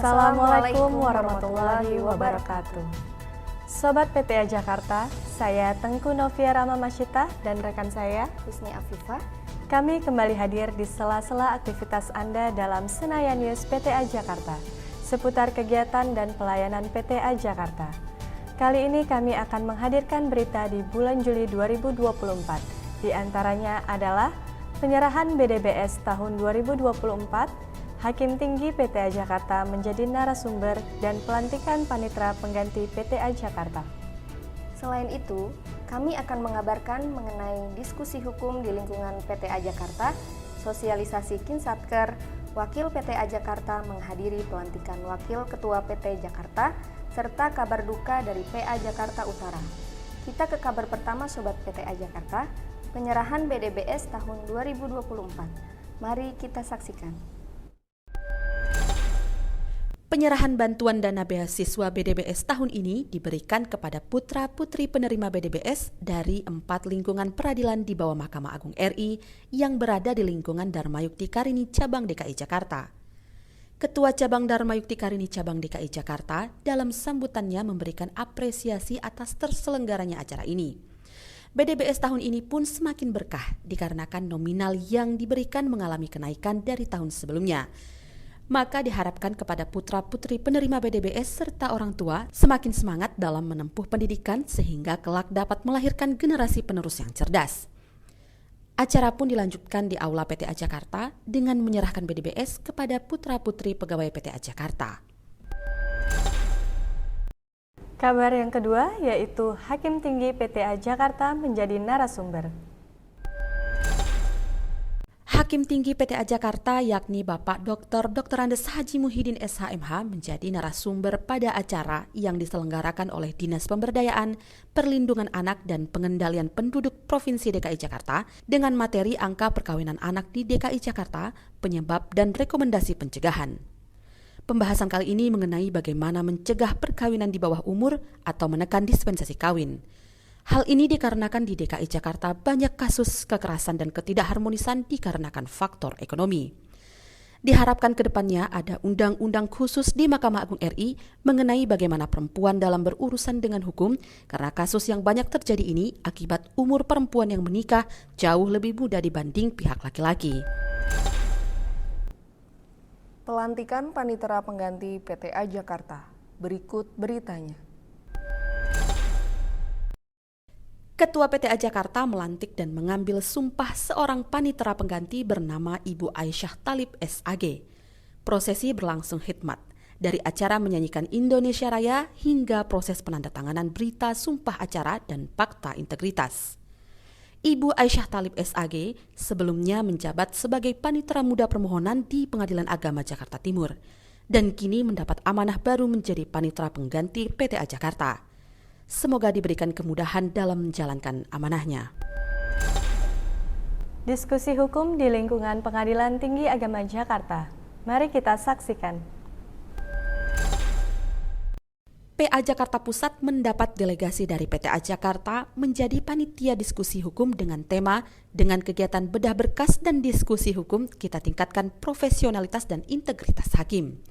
Assalamualaikum warahmatullahi wabarakatuh. Sobat PTA Jakarta, saya Tengku Novia Rama Masyita dan rekan saya Husni Afifah. Kami kembali hadir di sela-sela aktivitas Anda dalam Senayan News PTA Jakarta seputar kegiatan dan pelayanan PTA Jakarta. Kali ini kami akan menghadirkan berita di bulan Juli 2024. Di antaranya adalah penyerahan BDBS tahun 2024, Hakim Tinggi PTA Jakarta menjadi narasumber dan pelantikan panitera pengganti PTA Jakarta. Selain itu, kami akan mengabarkan mengenai diskusi hukum di lingkungan PTA Jakarta, sosialisasi Kinsatker, Wakil PTA Jakarta menghadiri pelantikan Wakil Ketua PT Jakarta, serta kabar duka dari PA Jakarta Utara. Kita ke kabar pertama Sobat PTA Jakarta, penyerahan BDBS tahun 2024. Mari kita saksikan. Penyerahan bantuan dana beasiswa BDBS tahun ini diberikan kepada putra-putri penerima BDBS dari 4 lingkungan peradilan di bawah Mahkamah Agung RI yang berada di lingkungan Dharma Yukti Karini Cabang DKI Jakarta. Ketua Cabang Dharma Yukti Karini Cabang DKI Jakarta dalam sambutannya memberikan apresiasi atas terselenggaranya acara ini. BDBS tahun ini pun semakin berkah dikarenakan nominal yang diberikan mengalami kenaikan dari tahun sebelumnya. Maka diharapkan kepada putra-putri penerima BDBS serta orang tua semakin semangat dalam menempuh pendidikan sehingga kelak dapat melahirkan generasi penerus yang cerdas. Acara pun dilanjutkan di Aula PTA Jakarta dengan menyerahkan BDBS kepada putra-putri pegawai PTA Jakarta. Kabar yang kedua yaitu Hakim Tinggi PTA Jakarta menjadi narasumber. Hakim Tinggi PTA Jakarta yakni Bapak Dr. Andes Haji Muhyiddin SHMH menjadi narasumber pada acara yang diselenggarakan oleh Dinas Pemberdayaan, Perlindungan Anak dan Pengendalian Penduduk Provinsi DKI Jakarta dengan materi angka perkawinan anak di DKI Jakarta, penyebab dan rekomendasi pencegahan. Pembahasan kali ini mengenai bagaimana mencegah perkawinan di bawah umur atau menekan dispensasi kawin. Hal ini dikarenakan di DKI Jakarta banyak kasus kekerasan dan ketidakharmonisan dikarenakan faktor ekonomi. Diharapkan ke depannya ada undang-undang khusus di Mahkamah Agung RI mengenai bagaimana perempuan dalam berurusan dengan hukum karena kasus yang banyak terjadi ini akibat umur perempuan yang menikah jauh lebih muda dibanding pihak laki-laki. Pelantikan panitera pengganti PTA Jakarta. Berikut beritanya. Ketua PTA Jakarta melantik dan mengambil sumpah seorang panitera pengganti bernama Ibu Aisyah Thalib SAG. Prosesi berlangsung khidmat, dari acara menyanyikan Indonesia Raya hingga proses penandatanganan berita sumpah acara dan fakta integritas. Ibu Aisyah Thalib SAG sebelumnya menjabat sebagai panitera muda permohonan di Pengadilan Agama Jakarta Timur dan kini mendapat amanah baru menjadi panitera pengganti PTA Jakarta. Semoga diberikan kemudahan dalam menjalankan amanahnya. Diskusi hukum di lingkungan Pengadilan Tinggi Agama Jakarta. Mari kita saksikan. PA Jakarta Pusat mendapat delegasi dari PTA Jakarta menjadi panitia diskusi hukum dengan tema dengan kegiatan bedah berkas dan diskusi hukum kita tingkatkan profesionalitas dan integritas hakim.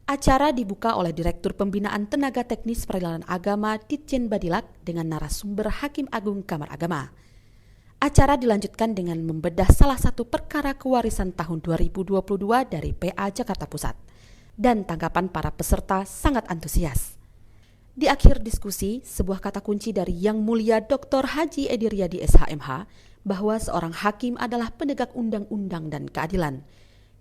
Acara dibuka oleh Direktur Pembinaan Tenaga Teknis Peradilan Agama Ditjen Badilak dengan narasumber Hakim Agung Kamar Agama. Acara dilanjutkan dengan membedah salah satu perkara kewarisan tahun 2022 dari PA Jakarta Pusat. Dan tanggapan para peserta sangat antusias. Di akhir diskusi, sebuah kata kunci dari Yang Mulia Dr. Haji Edi Riyadi SHMH bahwa seorang hakim adalah penegak undang-undang dan keadilan.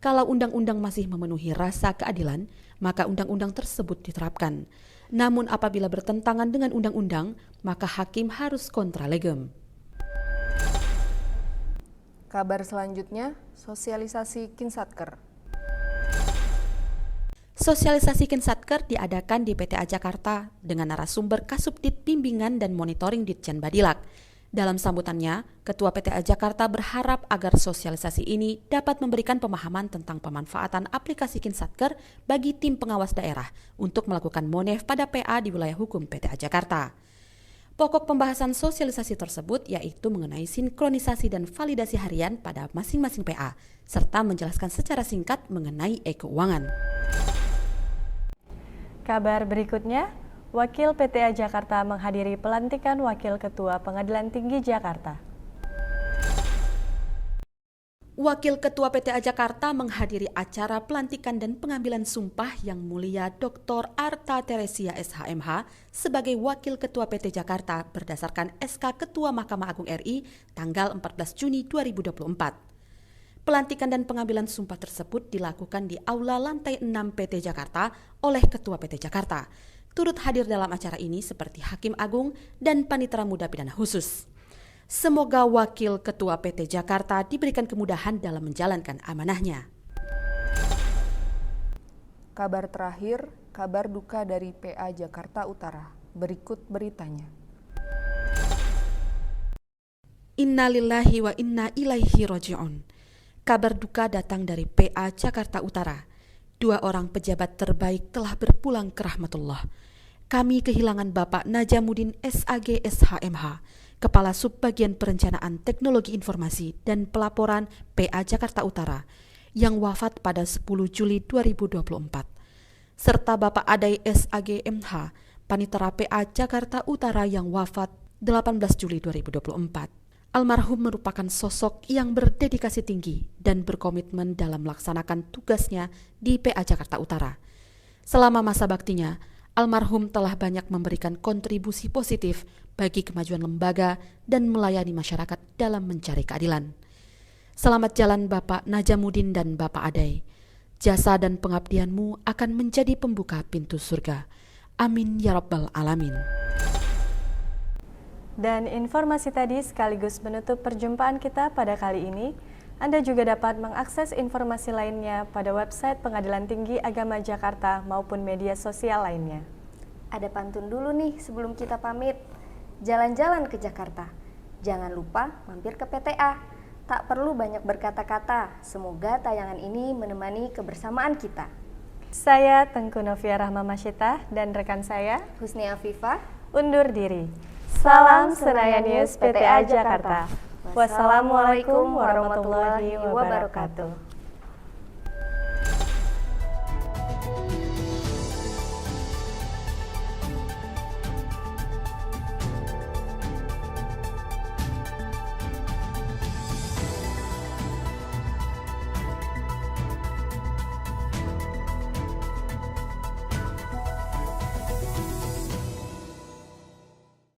Kalau undang-undang masih memenuhi rasa keadilan, maka undang-undang tersebut diterapkan. Namun apabila bertentangan dengan undang-undang, maka hakim harus kontra legem. Kabar selanjutnya, sosialisasi Kinsatker. Sosialisasi Kinsatker diadakan di PTA Jakarta dengan narasumber Kasubdit Bimbingan dan Monitoring Ditjen Badilak. Dalam sambutannya, Ketua PTA Jakarta berharap agar sosialisasi ini dapat memberikan pemahaman tentang pemanfaatan aplikasi Kinsatker bagi tim pengawas daerah untuk melakukan monef pada PA di wilayah hukum PTA Jakarta. Pokok pembahasan sosialisasi tersebut yaitu mengenai sinkronisasi dan validasi harian pada masing-masing PA, serta menjelaskan secara singkat mengenai e-keuangan. Kabar berikutnya, Wakil PTA Jakarta menghadiri pelantikan Wakil Ketua Pengadilan Tinggi Jakarta. Wakil Ketua PTA Jakarta menghadiri acara pelantikan dan pengambilan sumpah Yang Mulia Dr. Arta Teresia SHMH sebagai Wakil Ketua PT Jakarta berdasarkan SK Ketua Mahkamah Agung RI tanggal 14 Juni 2024. Pelantikan dan pengambilan sumpah tersebut dilakukan di Aula Lantai 6 PT Jakarta oleh Ketua PT Jakarta. Turut hadir dalam acara ini seperti Hakim Agung dan Panitera Muda Pidana Khusus. Semoga Wakil Ketua PT Jakarta diberikan kemudahan dalam menjalankan amanahnya. Kabar terakhir, kabar duka dari PA Jakarta Utara. Berikut beritanya. Innalillahi wa inna ilaihi raji'un. Kabar duka datang dari PA Jakarta Utara. 2 orang pejabat terbaik telah berpulang ke rahmatullah. Kami kehilangan Bapak Najamuddin SAG SHMH, Kepala Subbagian Perencanaan Teknologi Informasi dan Pelaporan PA Jakarta Utara, yang wafat pada 10 Juli 2024. Serta Bapak Adai SAG MH, Panitera PA Jakarta Utara yang wafat 18 Juli 2024. Almarhum merupakan sosok yang berdedikasi tinggi dan berkomitmen dalam melaksanakan tugasnya di PA Jakarta Utara. Selama masa baktinya, almarhum telah banyak memberikan kontribusi positif bagi kemajuan lembaga dan melayani masyarakat dalam mencari keadilan. Selamat jalan Bapak Najamuddin dan Bapak Adai. Jasa dan pengabdianmu akan menjadi pembuka pintu surga. Amin ya Rabbal Alamin. Dan informasi tadi sekaligus menutup perjumpaan kita pada kali ini. Anda juga dapat mengakses informasi lainnya pada website Pengadilan Tinggi Agama Jakarta maupun media sosial lainnya. Ada pantun dulu nih sebelum kita pamit. Jalan-jalan ke Jakarta. Jangan lupa mampir ke PTA. Tak perlu banyak berkata-kata. Semoga tayangan ini menemani kebersamaan kita. Saya Tengku Novia Rahma Masyitah dan rekan saya Husni Afifah undur diri. Salam Senayan News PTA Jakarta. Wassalamualaikum warahmatullahi wabarakatuh.